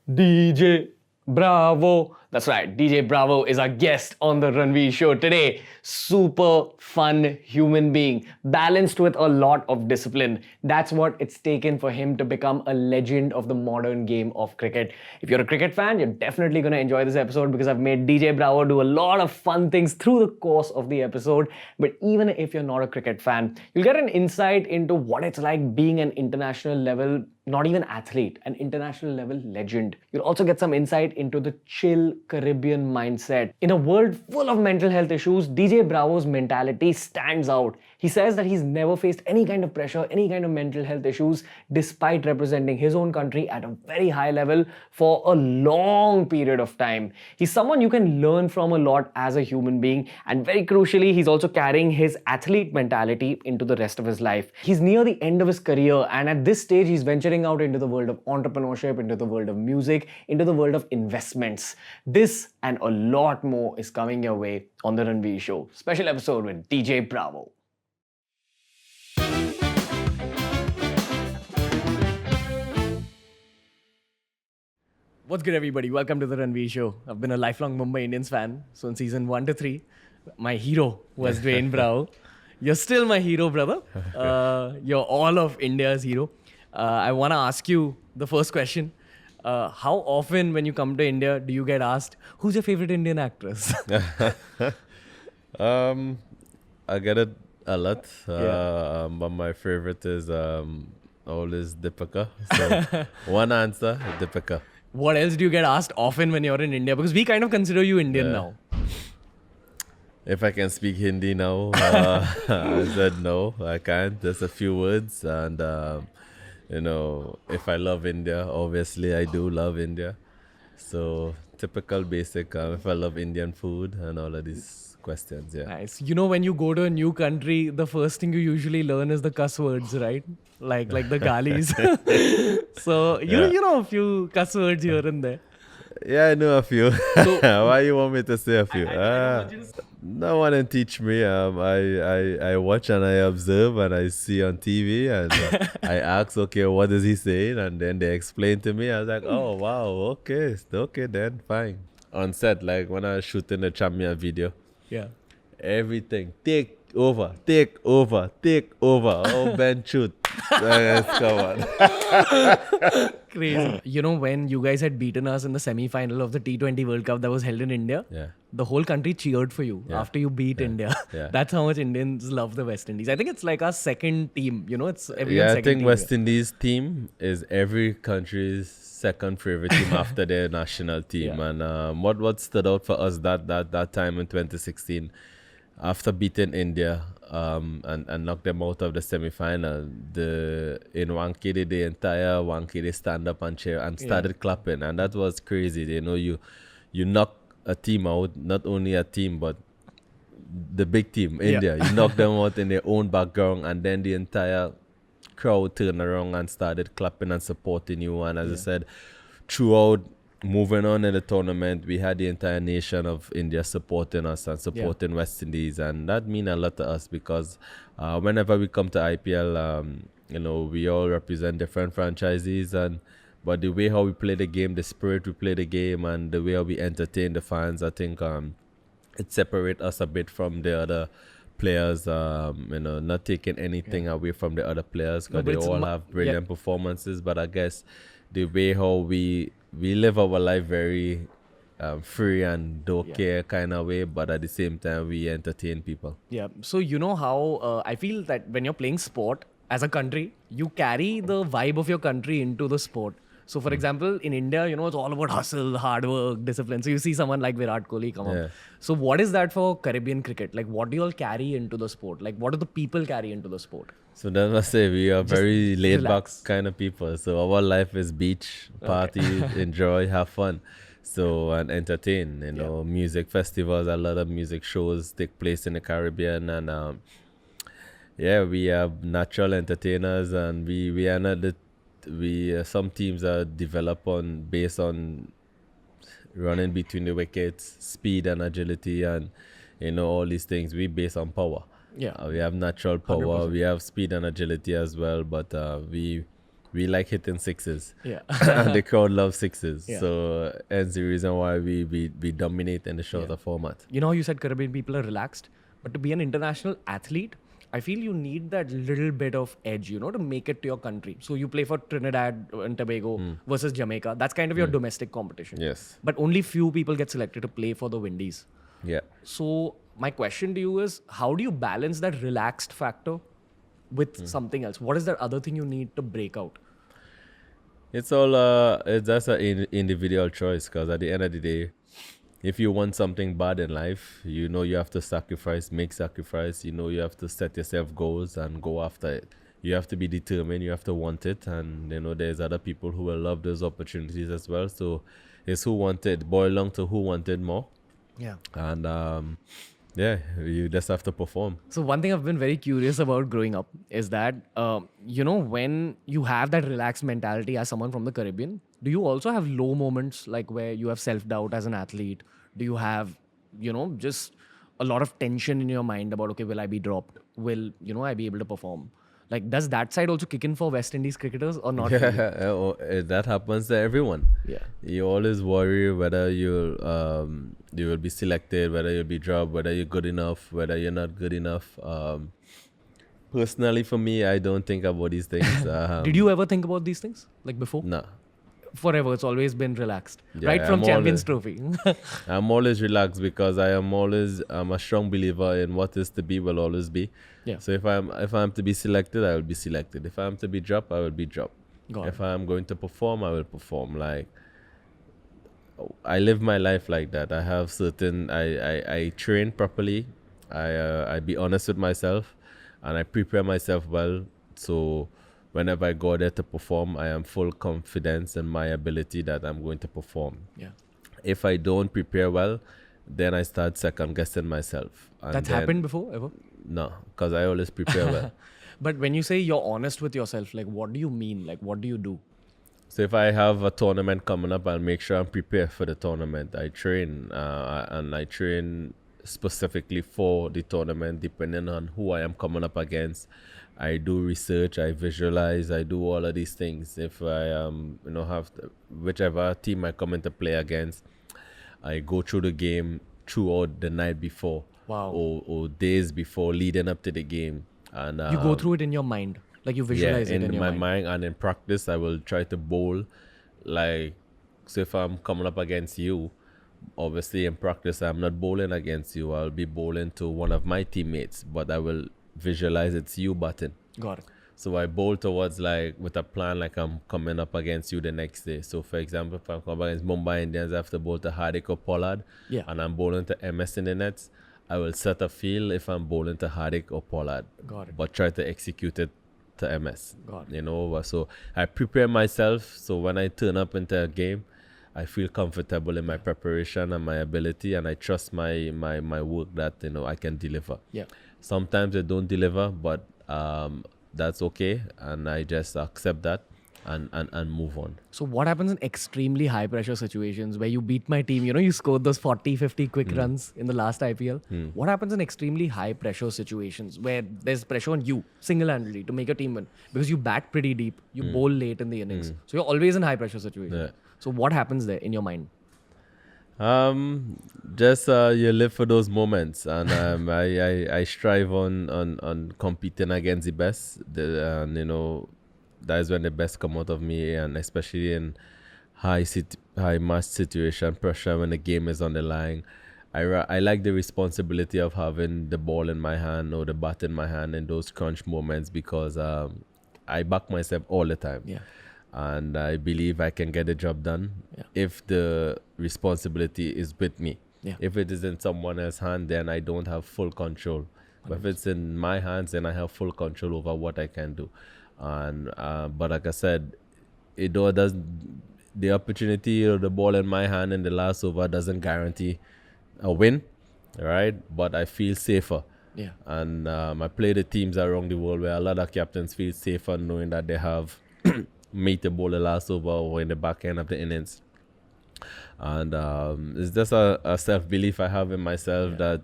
DJ Bravo. That's right, DJ Bravo is our guest on the Ranveer Show today. Super fun human being, balanced with a lot of discipline. That's what it's taken for him to become a legend of the modern game of cricket. If you're a cricket fan, you're definitely going to enjoy this episode because I've made DJ Bravo do a lot of fun things through the course of the episode. But even if you're not a cricket fan, you'll get an insight into what it's like being an international level, not even athlete, an international level legend. You'll also get some insight into the chill Caribbean mindset. In a world full of mental health issues, DJ Bravo's mentality stands out. He says that he's never faced any kind of pressure, any kind of mental health issues, despite representing his own country at a very high level for a long period of time. He's someone you can learn from a lot as a human being, and very crucially, he's also carrying his athlete mentality into the rest of his life. He's near the end of his career, and at this stage, he's venturing out into the world of entrepreneurship, into the world of music, into the world of investments. This and a lot more is coming your way on the Ranveer Show. Special episode with DJ Bravo. What's good, everybody? Welcome to the Ranveer Show. I've been a lifelong Mumbai Indians fan, so in season 1 to 3, my hero was Dwayne Bravo. You're still my hero, brother. You're all of India's hero. I want to ask you the first question. How often when you come to India do you get asked, who's your favorite Indian actress? I get it a lot, but my favorite is always Deepika. So one answer, Deepika. What else do you get asked often when you're in India? Because we kind of consider you Indian now. If I can speak Hindi now, I said no, I can't. There's a few words, and if I love India, obviously I do love India. So typical basic, if I love Indian food and all of these questions, yeah. Nice. You know, when you go to a new country, the first thing you usually learn is the cuss words, right? Like the galis. So you know a few cuss words here and there. Yeah, I know a few. So, why you want me to say a few? No one can teach me. I watch and I observe and I see on TV and I ask, okay, what is he saying? And then they explain to me. I was like, oh, wow, okay then, fine. On set, like when I was shooting the Champion video, everything, take over. Oh, Ben, shoot. Come on. Crazy. You know, when you guys had beaten us in the semi-final of the T20 World Cup that was held in India, the whole country cheered for you after you beat India. That's how much Indians love the West Indies. I think it's like our second team. You know, it's everyone's second team. I think West Indies team is every country's second favorite team after their national team. And what stood out for us that time in 2016, after beating India and knocked them out of the semi-final, in Wankhede, the entire Wankhede stand up and cheer and started clapping, and that was crazy. You know, you knock a team out, not only a team but the big team, India. You knock them out in their own background, and then the entire crowd turned around and started clapping and supporting you. And as I said, throughout moving on in the tournament, we had the entire nation of India supporting us and supporting West Indies, and that means a lot to us because whenever we come to IPL, we all represent different franchises, but the way how we play the game, the spirit we play the game, and the way how we entertain the fans, I think it separates us a bit from the other players. Not taking anything away from the other players because they all have brilliant performances, but I guess the way how we live our life very free and don't care kind of way, but at the same time we entertain people. So you know how I feel that when you're playing sport as a country, you carry the vibe of your country into the sport. So for example, in India, it's all about hustle, hard work, discipline. So you see someone like Virat Kohli come up. So what is that for Caribbean cricket? Like, what do you all carry into the sport? Like, what do the people carry into the sport? So that's what I say, we are very laid back kind of people. So our life is beach, party, enjoy, have fun. So, and entertain, music festivals, a lot of music shows take place in the Caribbean, and we are natural entertainers, and we are not some teams are developed based on running between the wickets, speed and agility, and all these things. We base on power. We have natural power. 100%. We have speed and agility as well, but we we like hitting sixes. Yeah. And the crowd loves sixes. Yeah. So that's the reason why we dominate in the shorter format. You know how you said Caribbean people are relaxed, but to be an international athlete, I feel you need that little bit of edge, to make it to your country. So you play for Trinidad and Tobago versus Jamaica. That's kind of your domestic competition. Yes. But only few people get selected to play for the Windies. Yeah. So my question to you is, how do you balance that relaxed factor with something else? What is that other thing you need to break out? It's all that's an individual choice, because at the end of the day, if you want something bad in life, you have to make sacrifice. You have to set yourself goals and go after it. You have to be determined. You have to want it, and there's other people who will love those opportunities as well. So it's who wanted, boil down to who wanted more. Yeah. And you just have to perform. So one thing I've been very curious about growing up is that, when you have that relaxed mentality as someone from the Caribbean, do you also have low moments like where you have self-doubt as an athlete? Do you have, just a lot of tension in your mind about, okay, will I be dropped? Will, I be able to perform? Like, does that side also kick in for West Indies cricketers or not? Really? That happens to everyone. Yeah. You always worry whether you will be selected, whether you'll be dropped, whether you're good enough, whether you're not good enough. Personally, for me, I don't think about these things. Did you ever think about these things like before? No. Forever, it's always been relaxed. Yeah, right from Champions Trophy. I'm always relaxed because I'm a strong believer in what is to be will always be. Yeah. So if I'm to be selected, I will be selected. If I'm to be dropped, I will be dropped. If I'm going to perform, I will perform. Like, I live my life like that. I have I train properly. I be honest with myself, and I prepare myself well. So whenever I go there to perform, I am full confidence in my ability that I'm going to perform. Yeah. If I don't prepare well, then I start second guessing myself. And That's happened before, ever? No, because I always prepare well. But when you say you're honest with yourself, like, what do you mean? Like, what do you do? So if I have a tournament coming up, I'll make sure I'm prepared for the tournament. I train, and I train specifically for the tournament, depending on who I am coming up against. I do research, I visualize, I do all of these things. If I have whichever team I come into play against, I go through the game throughout the night before. Wow. Or days before, leading up to the game. And you go through it in your mind, like you visualize it in your my mind. And in practice, I will try to bowl. Like, so if I'm coming up against you, obviously in practice I'm not bowling against you. I'll be bowling to one of my teammates, but I will visualize it's you batting. Got it. So I bowl towards, like, with a plan, like I'm coming up against you the next day. So for example, if I'm coming against Mumbai Indians, I have to bowl to Hardik or Pollard. Yeah. And I'm bowling to MS in the nets. I will set a field if I'm bowling to Hardik or Pollard. Got it. But try to execute it to MS. Got it. So I prepare myself, so when I turn up into a game, I feel comfortable in my preparation and my ability, and I trust my work that I can deliver. Yeah. Sometimes I don't deliver, but that's okay, and I just accept that and move on. So what happens in extremely high pressure situations where you beat my team, you scored those 40, 50 quick runs in the last IPL. What happens in extremely high pressure situations where there's pressure on you single-handedly to make your team win? Because you bat pretty deep, you bowl late in the innings. So you're always in high pressure situations. Yeah. So what happens there in your mind? Just you live for those moments, and I strive on competing against the best. That is when the best come out of me, and especially in high match situation, pressure when the game is on the line. I like the responsibility of having the ball in my hand or the bat in my hand in those crunch moments, because I back myself all the time. Yeah. And I believe I can get the job done if the responsibility is with me. Yeah. If it is in someone else's hand, then I don't have full control. But if it's in my hands, then I have full control over what I can do. And but like I said, the opportunity or the ball in my hand in the last over doesn't guarantee a win, right? But I feel safer. Yeah. And I play the teams around the world where a lot of captains feel safer knowing that they have made the ball the last over or in the back end of the innings. And it's just a self-belief I have in myself that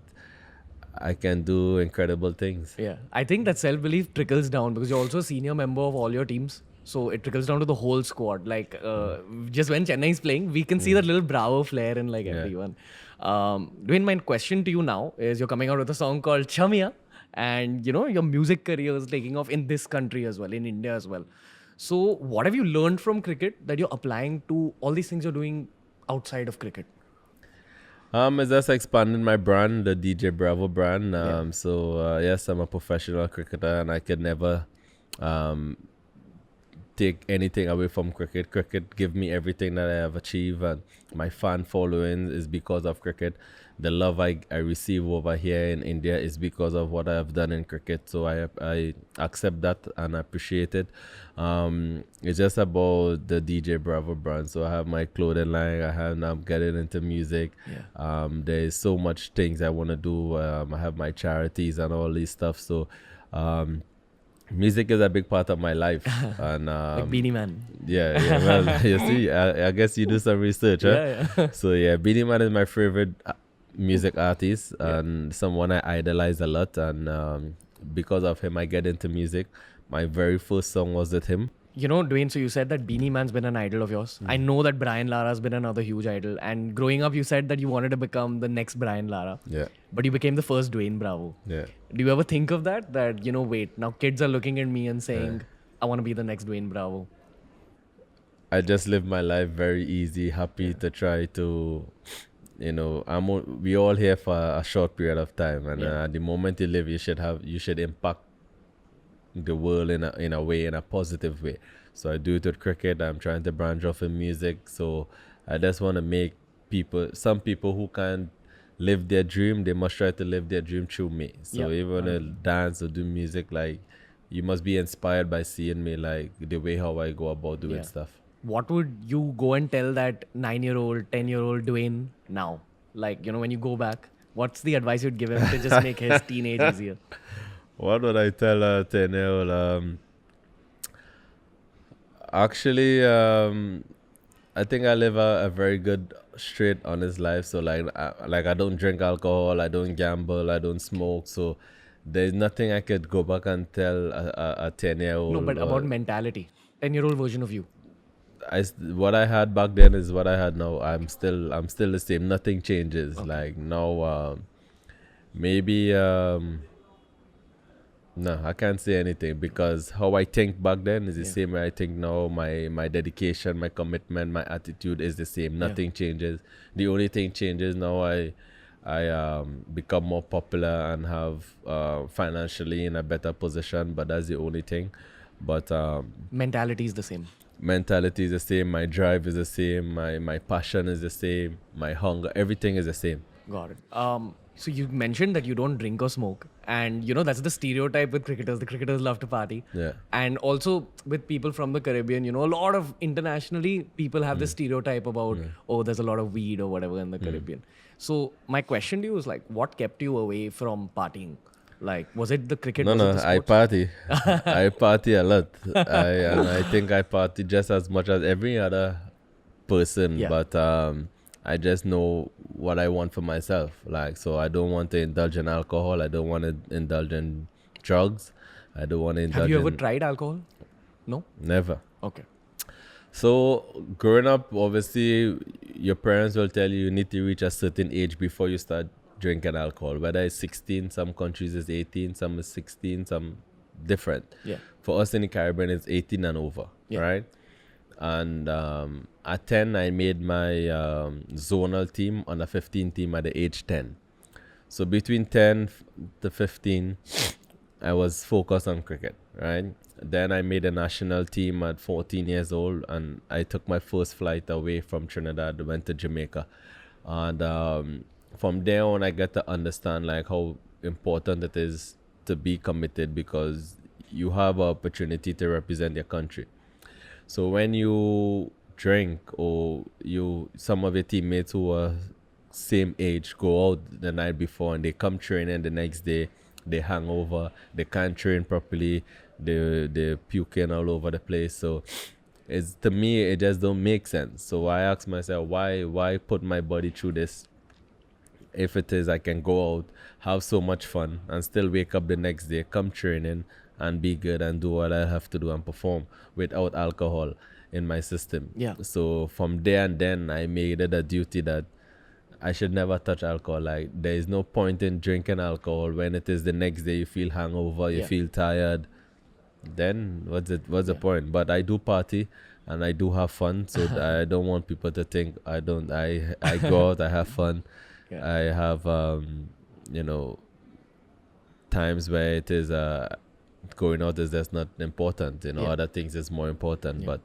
I can do incredible things. Yeah. I think that self-belief trickles down because you're also a senior member of all your teams. So it trickles down to the whole squad. Like just when Chennai is playing, we can see that little Bravo flair in like everyone. Dwayne, my question to you now is you're coming out with a song called Chamia, and you know your music career is taking off in this country as well, in India as well. So what have you learned from cricket that you're applying to all these things you're doing outside of cricket? It's just expanding my brand, the DJ Bravo brand. So yes, I'm a professional cricketer, and I could never take anything away from cricket. Cricket give me everything that I have achieved, and my fan following is because of cricket. The love I receive over here in India is because of what I have done in cricket. So I accept that and appreciate it. It's just about the DJ Bravo brand. So I have my clothing line. I'm getting into music. There's so much things I want to do. I have my charities and all these stuff. So music is a big part of my life. And Like Beanie Man. yeah. Well, you see, I guess you do some research, huh? Yeah. So yeah, Beanie Man is my favorite music artist and someone I idolize a lot. And because of him, I get into music. My very first song was with him. You know, Dwayne, so you said that Beanie Man's been an idol of yours. I know that Brian Lara's been another huge idol. And growing up, you said that you wanted to become the next Brian Lara. Yeah. But you became the first Dwayne Bravo. Yeah. Do you ever think of that? That, you know, wait, now kids are looking at me and saying, I want to be the next Dwayne Bravo. I just live my life very easy, happy to try to, you know, we all here for a short period of time. And at the moment you live, you should impact the world in a way, in a positive way. So I do it with cricket. I'm trying to branch off in music. So I just want to make some people who can't live their dream, they must try to live their dream through me. So even when I dance or do music, like, you must be inspired by seeing me, like the way how I go about doing stuff. What would you go and tell that 9-year-old, 10-year-old Dwayne now? Like, you know, when you go back, what's the advice you'd give him to just make his teenage easier? What would I tell a 10-year-old? Actually, I think I live a very good, straight, honest life. So I don't drink alcohol, I don't gamble, I don't smoke. So there's nothing I could go back and tell a 10-year-old. No, but about mentality. 10-year-old version of you. What I had back then is what I had now. I'm still the same. Nothing changes. Okay. Like now, maybe no, I can't say anything because how I think back then is the same way I think now. My dedication, my commitment, my attitude is the same. Nothing changes. The only thing changes now, I become more popular and have financially in a better position, but that's the only thing. But mentality is the same. Mentality is the same. My drive is the same. My passion is the same. My hunger, everything is the same. Got it. So you mentioned that you don't drink or smoke, and you know that's the stereotype with cricketers. The cricketers love to party. Yeah. And also with people from the Caribbean, you know, a lot of internationally people have this stereotype about there's a lot of weed or whatever in the Caribbean. So my question to you is like, what kept you away from partying? Like, was it the cricket? No, I party. I party a lot. I think I party just as much as every other person. Yeah. But I just know what I want for myself. Like, so I don't want to indulge in alcohol. I don't want to indulge in drugs. I don't want to indulge. Have you ever tried alcohol? No? Never. Okay. So growing up, obviously, your parents will tell you need to reach a certain age before you start drinking alcohol. Whether it's 16, some countries is 18, some is 16, some different. Yeah. For us in the Caribbean, it's 18 and over, right? And at 10, I made my zonal team on a 15 team at the age 10. So between 10 to 15, I was focused on cricket, right? Then I made a national team at 14 years old, and I took my first flight away from Trinidad, went to Jamaica. And from there on, I get to understand like how important it is to be committed because you have an opportunity to represent your country. So when you drink or some of your teammates who are same age go out the night before and they come training the next day, they hang over, they can't train properly, they're puking all over the place. So to me, it just don't make sense. So I ask myself, why put my body through this? If it is, I can go out, have so much fun, and still wake up the next day, come training, and be good and do what I have to do and perform without alcohol in my system. Yeah. So from there and then, I made it a duty that I should never touch alcohol. Like, there is no point in drinking alcohol when it is the next day you feel hangover, you feel tired. Then what's the point? But I do party and I do have fun, so I don't want people to think I don't. I go out, I have fun. I have times where it is going out is just not important. Other things is more important. But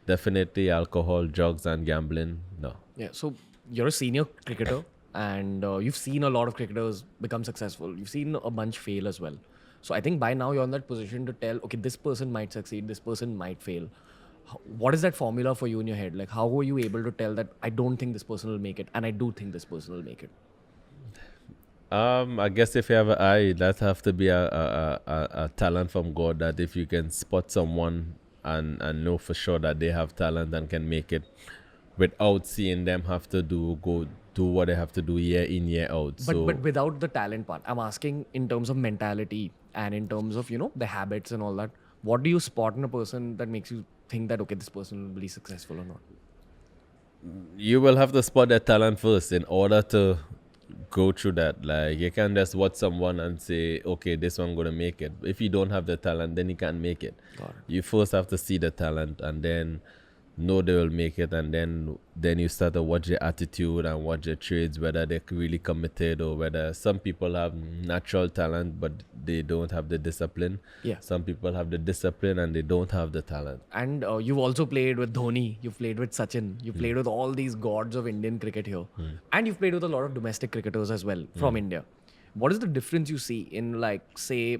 definitely alcohol, drugs, and gambling, no. Yeah. So you're a senior cricketer, and you've seen a lot of cricketers become successful. You've seen a bunch fail as well. So I think by now you're in that position to tell, okay, this person might succeed, this person might fail. What is that formula for you in your head? Like, how were you able to tell that I don't think this person will make it, and I do think this person will make it? I guess if you have an eye, that have to be a talent from God. That if you can spot someone and know for sure that they have talent and can make it, without seeing them have to do what they have to do year in, year out. But without the talent part, I'm asking in terms of mentality and in terms of the habits and all that. What do you spot in a person that makes you think that, okay, this person will be successful or not? You will have to spot their talent first in order to go through that. Like, you can't just watch someone and say, okay, this one gonna make it. If you don't have the talent, then you can't make it. Got it. You first have to see the talent and then know they will make it, and then you start to watch their attitude and watch their trades, whether they're really committed or whether some people have natural talent but they don't have the discipline. Yeah. Some people have the discipline and they don't have the talent. And you've also played with Dhoni, you've played with Sachin, you've played with all these gods of Indian cricket here. And you've played with a lot of domestic cricketers as well from India. What is the difference you see in, like, say,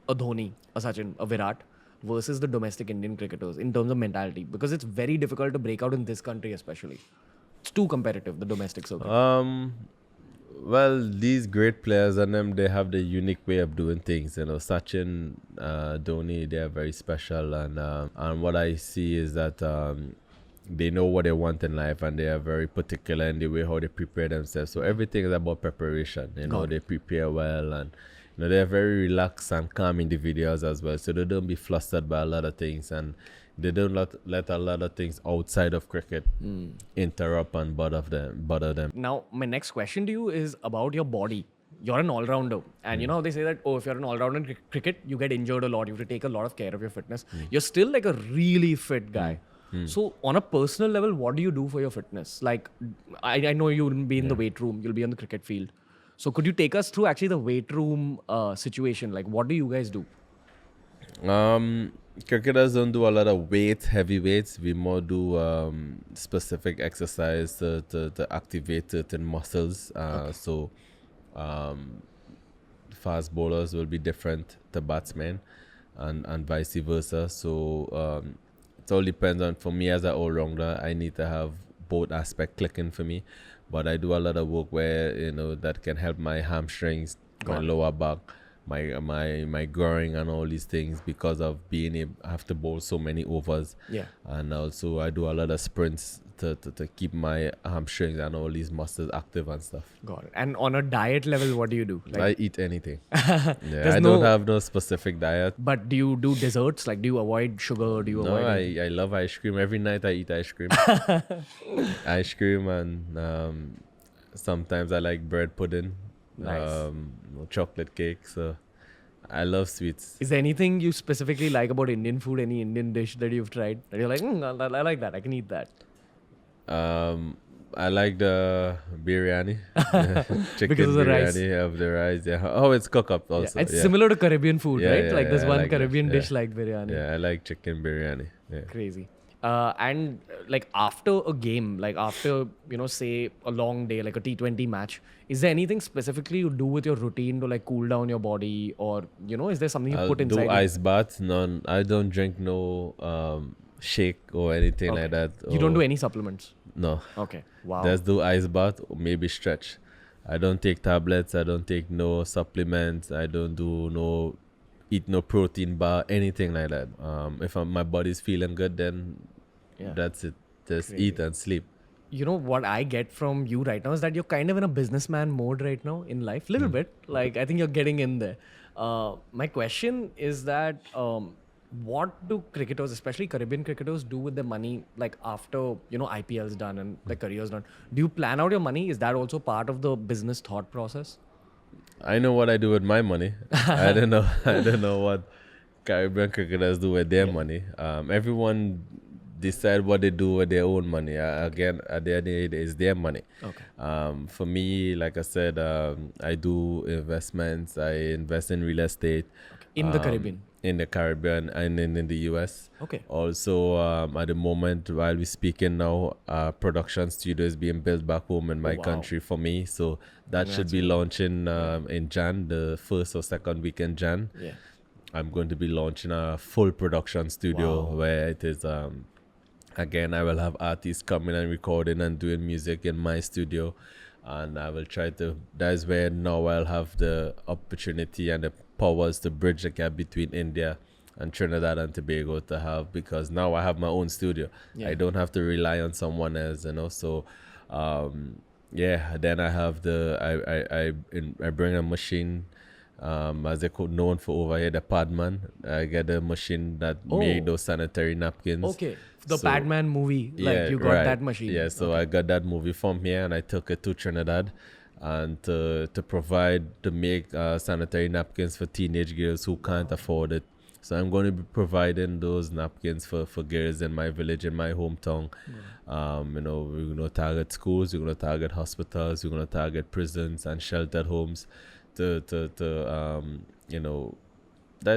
a Dhoni, a Sachin, a Virat versus the domestic Indian cricketers in terms of mentality? Because it's very difficult to break out in this country especially. It's too competitive, the domestic circuit. Well, these great players and them, they have the unique way of doing things. Sachin, Dhoni, they are very special, and what I see is that they know what they want in life, and they are very particular in the way how they prepare themselves. So everything is about preparation. They prepare well, and they're very relaxed and calm individuals as well. So they don't be flustered by a lot of things, and they don't let a lot of things outside of cricket interrupt and bother them. Now, my next question to you is about your body. You're an all-rounder. And you know how they say that, if you're an all-rounder in cricket, you get injured a lot. You have to take a lot of care of your fitness. You're still like a really fit guy. So on a personal level, what do you do for your fitness? Like, I know you'll be in the weight room. You'll be on the cricket field. So could you take us through actually the weight room situation? Like, what do you guys do? Cricketers don't do a lot of heavy weights. We more do specific exercise to activate certain muscles. So fast bowlers will be different to batsmen and vice versa. So it all depends on, for me as an all-rounder, I need to have both aspects clicking for me. But I do a lot of work where, that can help my hamstrings, my lower back, my groin and all these things, because of being able I have to bowl so many overs. Yeah. And also I do a lot of sprints to keep my hamstrings and all these muscles active and stuff. Got it. And on a diet level, what do you do? I eat anything. I don't have no specific diet. But do you do desserts? Like, do you avoid sugar? Do you avoid I love ice cream. Every night I eat ice cream. Ice cream, and sometimes I like bread pudding. Nice. Chocolate cake. So I love sweets. Is there anything you specifically like about Indian food? Any Indian dish that you've tried that you're like, I like that, I can eat that? I like the biryani. Chicken Because of the rice. biryani of the rice. Yeah. Oh, it's cook up also. It's similar to Caribbean food, Yeah, right? yeah, Like, there's I one like that. Caribbean dish Yeah. like biryani. Yeah, I like chicken biryani. Yeah. Crazy. And like, after a game, like after, say a long day, like a T20 match, is there anything specifically you do with your routine to like cool down your body, or, is there something you I'll put inside? do you? ice bath. None. I don't drink no shake or anything like that. You don't do any supplements? No. Okay. Wow. Just do ice bath or maybe stretch. I don't take tablets. I don't take no supplements. I don't do eat no protein bar, anything like that. If my body's feeling good, then that's it. Just eat and sleep. You know what I get from you right now is that you're kind of in a businessman mode right now in life, little bit. Like, I think you're getting in there. My question is that what do cricketers, especially Caribbean cricketers, do with their money like after IPL's done and their career's done? Do you plan out your money? Is that also part of the business thought process? I know what I do with my money. I don't know. I don't know what Caribbean cricketers do with their money. Everyone decide what they do with their own money. Again, at the end of the day, it's their money. Okay. For me, like I said, I do investments. I invest in real estate. In the Caribbean? In the Caribbean and in the US. Okay. Also, at the moment, while we're speaking now, production studio is being built back home in my country for me. So that should be launching in Jan, the first or second week in Jan. Yeah. I'm going to be launching a full production studio where it is, again, I will have artists coming and recording and doing music in my studio. And I will try to, that's where now I'll have the opportunity and the powers to bridge the gap between India and Trinidad and Tobago to have, because now I have my own studio. Yeah. I don't have to rely on someone else, So, then I have I bring a machine, as they call known for over here, the Padman. I get a machine that made those sanitary napkins. Okay. The Padman movie, you got that machine. Yeah, so I got that movie from here and I took it to Trinidad and to make sanitary napkins for teenage girls who can't afford it. So I'm going to be providing those napkins for girls in my village, in my hometown. We're going to target schools, we're going to target hospitals, we're going to target prisons and sheltered homes that's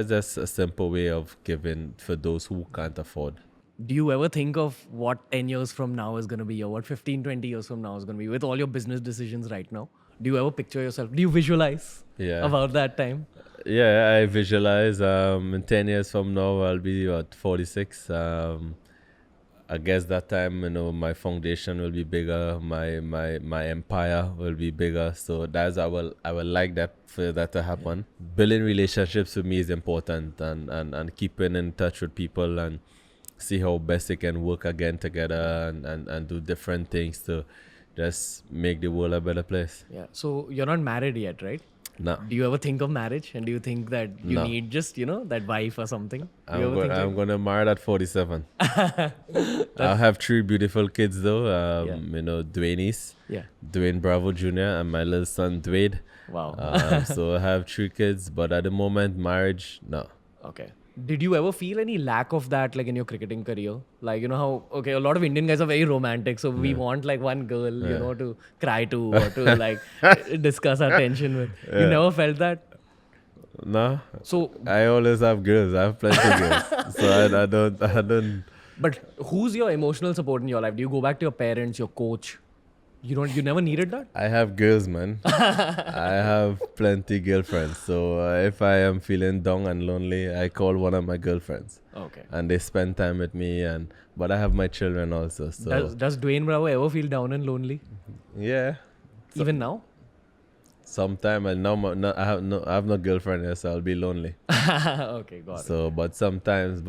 just a simple way of giving for those who can't afford. Do you ever think of what 10 years from now is going to be or what 15, 20 years from now is going to be with all your business decisions right now? Do you ever picture yourself? Do you visualize about that time? Yeah, I visualize. In 10 years from now, I'll be 46. I guess that time, my foundation will be bigger. My empire will be bigger. So I will like that for that to happen. Building relationships with me is important, and keeping in touch with people and see how best they can work again together and do different things to just make the world a better place. Yeah. So you're not married yet, right? No. Do you ever think of marriage? And do you think that you need just, that wife or something? I'm going to marry at 47. I have 3 beautiful kids though. Dwayne Dwayne Bravo Jr. and my little son Dwayne. Wow. So I have 3 kids, but at the moment, marriage, no. Okay. Did you ever feel any lack of that, like in your cricketing career? Like, how, a lot of Indian guys are very romantic. So we want like one girl, to cry to or to like discuss our tension with. You never felt that? No. So I always have girls. I have plenty of girls. So I don't. But who's your emotional support in your life? Do you go back to your parents, your coach? You never needed that? I have girls, man. I have plenty girlfriends. So if I am feeling down and lonely, I call one of my girlfriends. Okay. And they spend time with me. But I have my children also. So does Dwayne Bravo ever feel down and lonely? Yeah. Even now? Sometime I have no girlfriend here, so I'll be lonely. Okay, got it. So, but sometimes,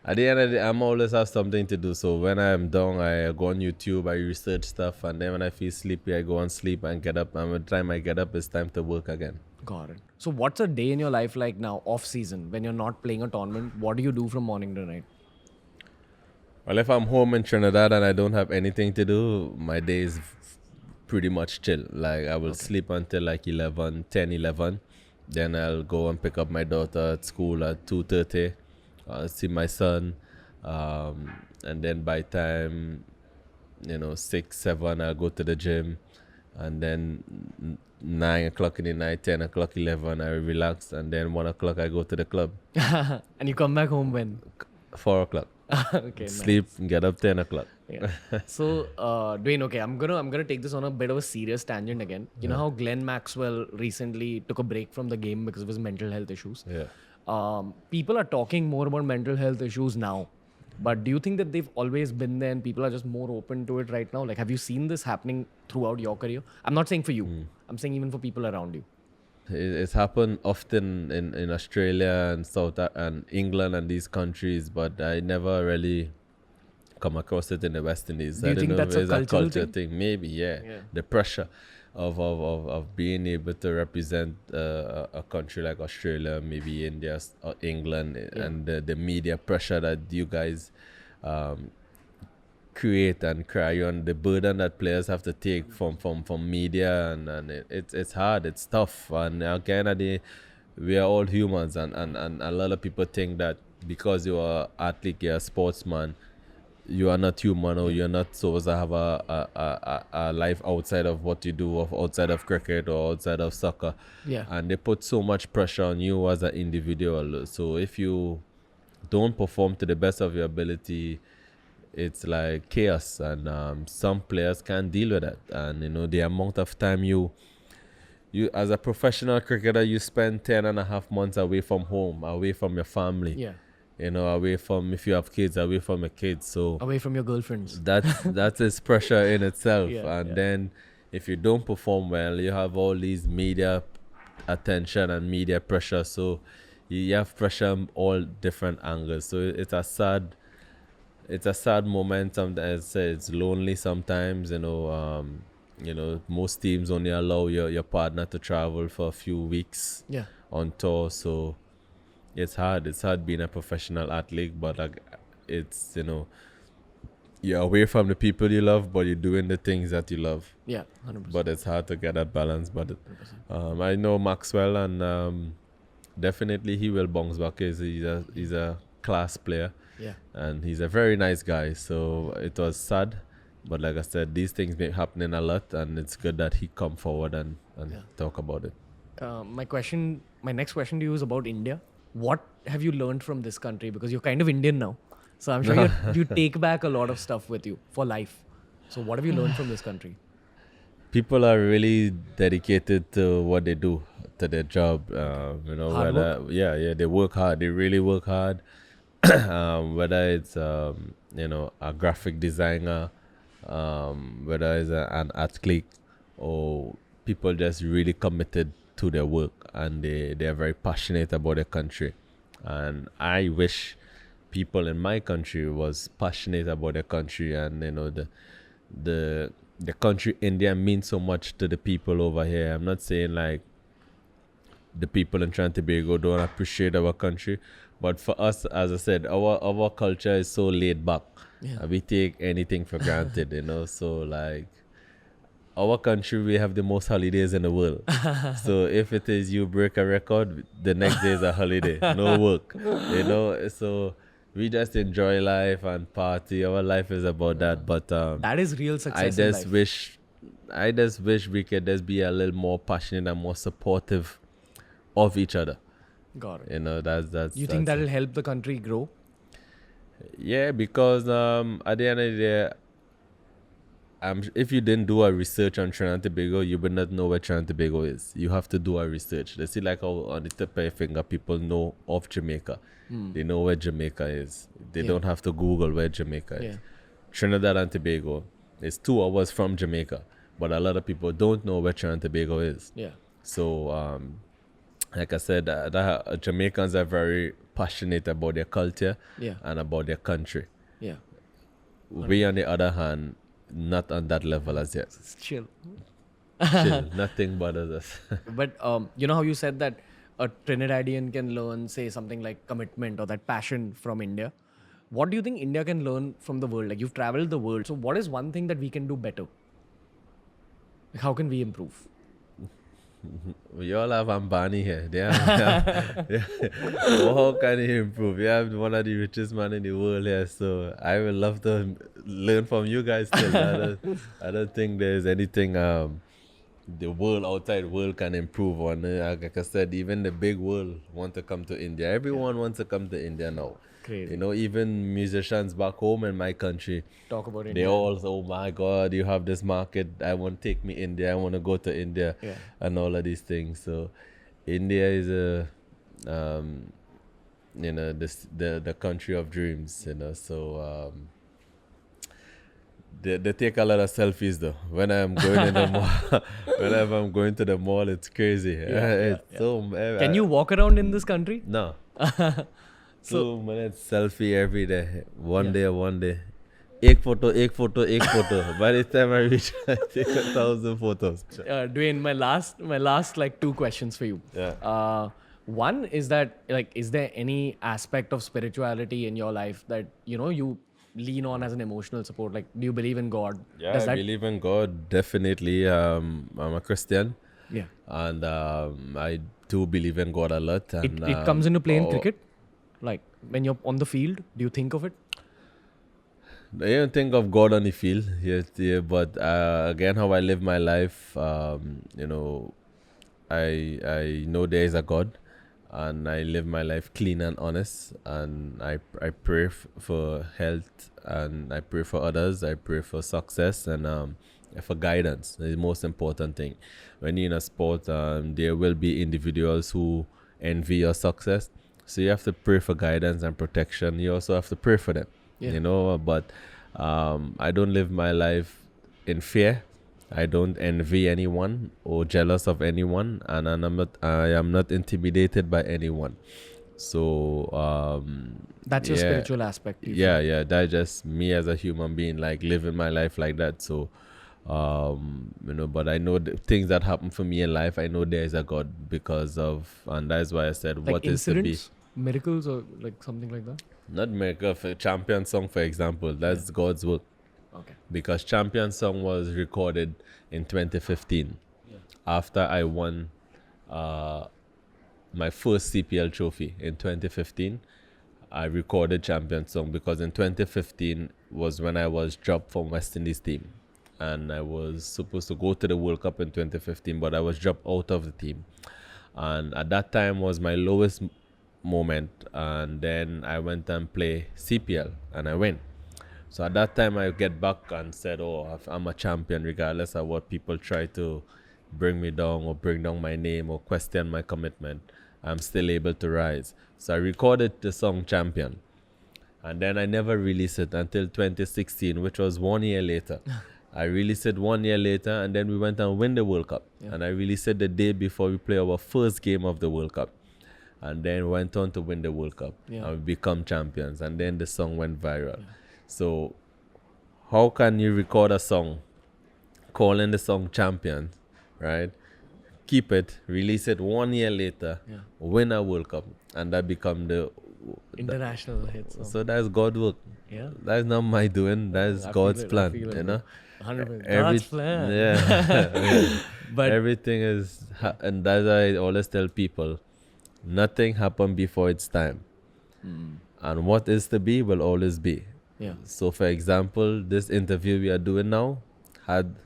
at the end of the day, I'm always have something to do. So when I'm down, I go on YouTube, I research stuff, and then when I feel sleepy, I go on sleep and get up. And by the time I get up, it's time to work again. Got it. So what's a day in your life like now, off season, when you're not playing a tournament? What do you do from morning to night? Well, if I'm home in Trinidad and I don't have anything to do, my day is pretty much chill. Like I will sleep until like 10, 11. Then I'll go and pick up my daughter at school at 2:30. See my son, and then by time 6, 7, I'll go to the gym, and then 9 o'clock in the night, 10 o'clock, 11, I relax, and then 1 o'clock I go to the club. And you come back home when? 4 o'clock. Okay. Sleep, get up 10 o'clock. Yeah. So, Dwayne, okay, I'm gonna take this on a bit of a serious tangent again. You know how Glenn Maxwell recently took a break from the game because of his mental health issues? Yeah. People are talking more about mental health issues now. But do you think that they've always been there and people are just more open to it right now? Like, have you seen this happening throughout your career? I'm not saying for you. I'm saying even for people around you. It's happened often in Australia and and England and these countries, but I never really come across it in the West Indies. Do you think that's a culture thing? Maybe, yeah. The pressure. of being able to represent a country like Australia, maybe India or England, and the media pressure that you guys create and carry on, the burden that players have to take from media, and it's hard, it's tough, and again at the we are all humans, and a lot of people think that because you are an athlete, you're a sportsman, you are not human, or you're not supposed to have a life outside of what you do, outside of cricket or outside of soccer. And they put so much pressure on you as an individual. So if you don't perform to the best of your ability, it's like chaos, and some players can't deal with that. And the amount of time you as a professional cricketer, you spend 10.5 months away from home, away from your family, away from, if you have kids, away from your kids, so away from your girlfriends. That is pressure in itself. Then if you don't perform well, you have all these media attention and media pressure, so you have pressure on all different angles. So it's a sad moment. Sometimes it's lonely sometimes. Most teams only allow your partner to travel for a few weeks on tour, so it's hard. It's hard being a professional athlete, but it's you're away from the people you love, but you're doing the things that you love. 100%. But it's hard to get that balance. But I know Maxwell, and definitely he will bounce back. He's a class player, and he's a very nice guy. So it was sad. But like I said, these things been happening a lot, and it's good that he come forward and talk about it. My next question to you is about India. What have you learned from this country? Because you're kind of Indian now. So I'm sure you take back a lot of stuff with you for life. So what have you learned from this country? People are really dedicated to what they do, to their job. Hard work? They work hard. They really work hard. Whether it's a graphic designer, whether it's an athlete, or people just really committed to their work, and they're very passionate about their country. And I wish people in my country was passionate about their country, and the country India means so much to the people over here. I'm not saying like the people in Trinidad and Tobago don't appreciate our country, but for us, as I said, our culture is so laid back. We take anything for granted, so like our country, we have the most holidays in the world. So if it is you break a record, the next day is a holiday, no work, so we just enjoy life and party. Our life is about that. But that is real success. I just wish we could just be a little more passionate and more supportive of each other. Got it. That's you think that'll help the country grow? Yeah, because at the end of the day, if you didn't do a research on Trinidad and Tobago, you would not know where Trinidad and Tobago is. You have to do a research. They see like how on the tip of your finger, people know of Jamaica. They know where Jamaica is. They don't have to Google where Jamaica is. Trinidad and Tobago is 2 hours from Jamaica, but a lot of people don't know where Trinidad and Tobago is. So, like I said, Jamaicans are very passionate about their culture and about their country. We, on the other hand, not on that level as yet. It's chill. Nothing bothers us. But you know how you said that a Trinidadian can learn, say, something like commitment or that passion from India? What do you think India can learn from the world? Like, you've traveled the world. So what is one thing that we can do better? Like, how can we improve? We all have Ambani here. How can you improve? You have one of the richest men in the world here, so I would love to learn from you guys still. I don't think there's anything the world, outside world, can improve on. Like I said, even the big world want to come to India. Everyone wants to come to India now. Crazy. Even musicians back home in my country talk about India. They all say, oh my God, you have this market. I want to take me India. I want to go to India and all of these things. So India is the country of dreams, so they take a lot of selfies though. When I'm going in the mall, whenever I'm going to the mall, it's crazy. Can you walk around in this country? No. 2 minutes selfie every day. One day. Ek photo. By the time I reach, I take 1,000 photos. Dwayne, my last like two questions for you. Yeah. One is that like, is there any aspect of spirituality in your life that you lean on as an emotional support? Like, do you believe in God? Yeah, Does I that believe in God, definitely. I'm a Christian, yeah? and I do believe in God a lot. And It comes into play in cricket, like when you're on the field. Do you think of it? I don't think of God on the field, yeah, but again, how I live my life, I know there is a God, and I live my life clean and honest, and I pray for health, and I pray for others, I pray for success, and for guidance. The most important thing. When you're in a sport, there will be individuals who envy your success, so you have to pray for guidance and protection. You also have to pray for them, Yeah. but I don't live my life in fear. I don't envy anyone or jealous of anyone, and I am not intimidated by anyone. So That's your spiritual aspect. yeah, that's just me as a human being, like living my life like that. So but I know the things that happen for me in life, I know there is a God because of, and that's why I said, Like what is to be. incidents, miracles, or like something like that. Not miracle, for Champion Song, for example, that's God's work. Okay. Because Champion Song was recorded in 2015 after I won my first CPL trophy in 2015. I recorded Champion Song because in 2015 was when I was dropped from West Indies team, and I was supposed to go to the World Cup in 2015, but I was dropped out of the team. And at that time was my lowest moment, and then I went and play CPL and I win. So at that time, I get back and said, "Oh, I'm a champion, regardless of what people try to bring me down or bring down my name or question my commitment. I'm still able to rise." So I recorded the song "Champion," and then I never released it until 2016, which was 1 year later. I released it 1 year later, and then we went and win the World Cup. And I released it the day before we play our first game of the World Cup, and then went on to win the World Cup and we become champions. And then the song went viral. So how can you record a song, calling the song Champion, right? Keep it, release it 1 year later, win a World Cup, and that become the international hit song. So that's God's work. Yeah. That's not my doing. That's God's plan. 100%. God's plan. Yeah. But everything is, and that's why I always tell people, nothing happened before its time. And what is to be will always be. yeah. So, for example, this interview we are doing now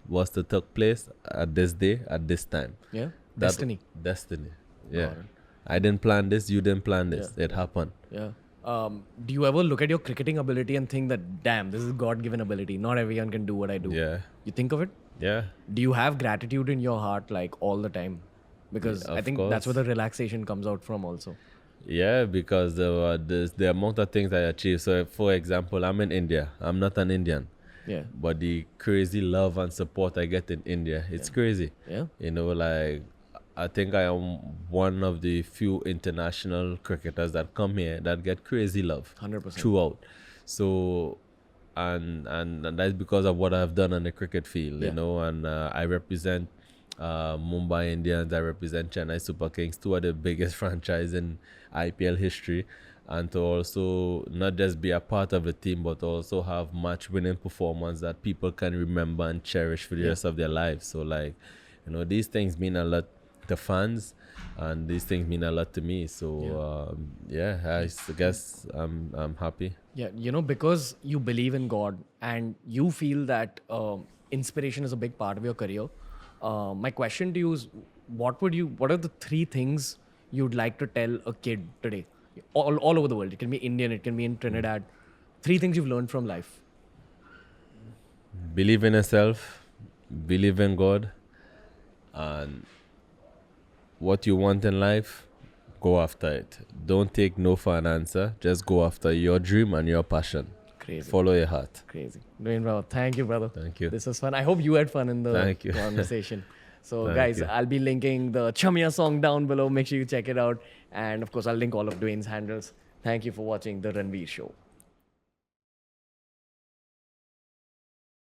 was to take place at this day, at this time. Yeah. Destiny. Yeah. I didn't plan this. You didn't plan this. It happened. Yeah. Do you ever look at your cricketing ability and think that, damn, this is God-given ability. Not everyone can do what I do. Yeah. You think of it? Yeah. Do you have gratitude in your heart like all the time? Because I think that's where the relaxation comes out from also. Yeah, because the amount of things I achieved. So, for example, I'm in India. I'm not an Indian. Yeah. But the crazy love and support I get in India, it's crazy. Yeah. Like, I think I am one of the few international cricketers that come here that get crazy love 100%. throughout. So, and that's because of what I've done on the cricket field, and I represent Mumbai Indians, I represent Chennai Super Kings, two of the biggest franchise in IPL history, and to also not just be a part of the team, but also have match-winning performance that people can remember and cherish for the rest of their lives. So, like, these things mean a lot to fans, and these things mean a lot to me. So, I guess I'm happy. Yeah, because you believe in God and you feel that inspiration is a big part of your career. My question to you is, what are the 3 things you'd like to tell a kid today, all over the world? It can be Indian, it can be in Trinidad. 3 things you've learned from life. Believe in yourself, believe in God, and what you want in life, go after it. Don't take no for an answer. Just go after your dream and your passion. Crazy. Follow your heart. Crazy. Dwayne Bravo, thank you, brother. Thank you. This was fun. I hope you had fun in the conversation. So, guys, I'll be linking the Chamia song down below. Make sure you check it out. And, of course, I'll link all of Dwayne's handles. Thank you for watching The Ranveer Show.